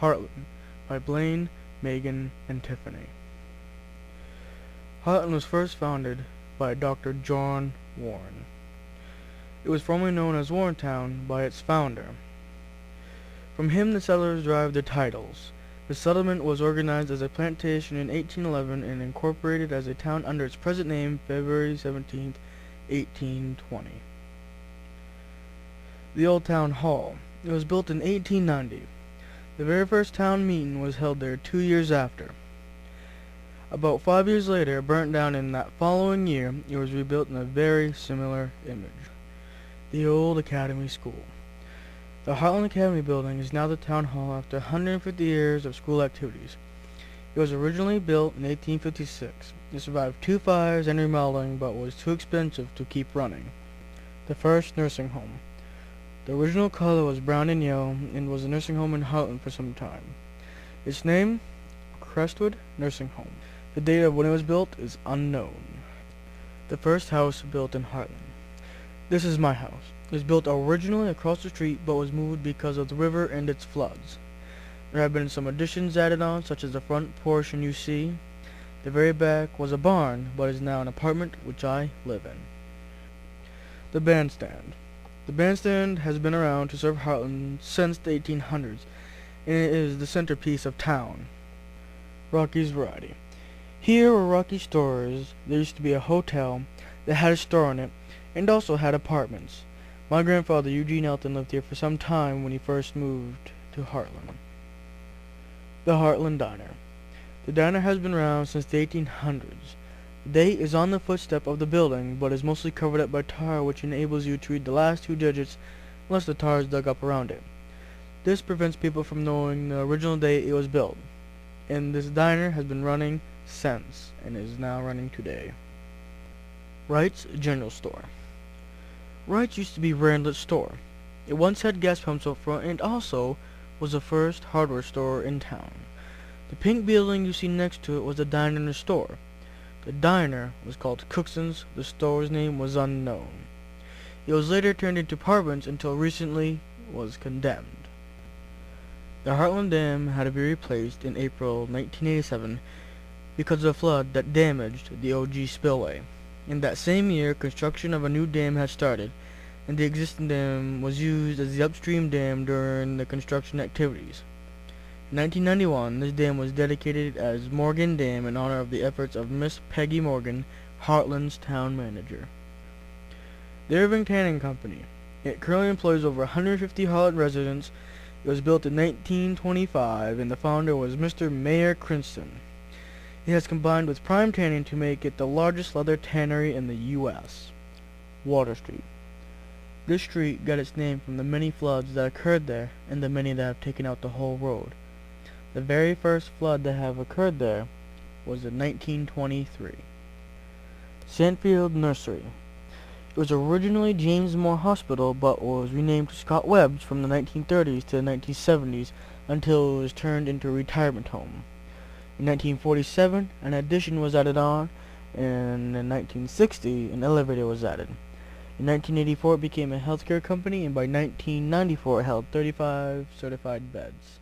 Harlan by Blaine, Megan, and Tiffany. Harlan was first founded by Dr. John Warren. It was formerly known as Warrentown by its founder. From him the settlers derived their titles. The settlement was organized as a plantation in 1811 and incorporated as a town under its present name February 17, 1820. The Old Town Hall. It was built in 1890. The very first town meeting was held there 2 years after. About 5 years later, it burnt down, and that following year it was rebuilt in a very similar image. The old Academy School. The Harlan Academy building is now the town hall after 150 years of school activities. It was originally built in 1856. It survived 2 fires and remodeling, but was too expensive to keep running. The first nursing home. The original color was brown and yellow and was a nursing home in Harlan for some time. Its name? Crestwood Nursing Home. The date of when it was built is unknown. The first house built in Harlan. This is my house. It was built originally across the street but was moved because of the river and its floods. There have been some additions added on, such as the front portion you see. The very back was a barn but is now an apartment which I live in. The bandstand. The bandstand has been around to serve Harlan since the 1800s, and it is the centerpiece of town. Rocky's Variety. Here were Rocky's stores. There used to be a hotel that had a store in it, and also had apartments. My grandfather, Eugene Elton, lived here for some time when he first moved to Harlan. The Harlan Diner. The diner has been around since the 1800s. The date is on the footstep of the building, but is mostly covered up by tar, which enables you to read the last 2 digits unless the tar is dug up around it. This prevents people from knowing the original date it was built. And this diner has been running since, and is now running today. Wright's General Store. Wright's used to be Randlett's store. It once had gas pumps up front and also was the first hardware store in town. The pink building you see next to it was the diner and the store. The diner was called Cookson's. The store's name was unknown. It was later turned into apartments until recently was condemned. The Hartland Dam had to be replaced in April 1987 because of a flood that damaged the OG spillway. In that same year, construction of a new dam had started, and the existing dam was used as the upstream dam during the construction activities. In 1991, this dam was dedicated as Morgan Dam in honor of the efforts of Miss Peggy Morgan, Hartland's town manager. The Irving Tanning Company. It currently employs over 150 Harlan residents. It was built in 1925, and the founder was Mr. Mayor Cranston. It has combined with Prime Tanning to make it the largest leather tannery in the U.S. Water Street. This street got its name from the many floods that occurred there and the many that have taken out the whole road. The very first flood that have occurred there was in 1923. Sandfield Nursery. It was originally James Moore Hospital but was renamed to Scott Webb's from the 1930s to the 1970s until it was turned into a retirement home. In 1947, an addition was added on, and in 1960, an elevator was added. In 1984, it became a healthcare company, and by 1994, it held 35 certified beds.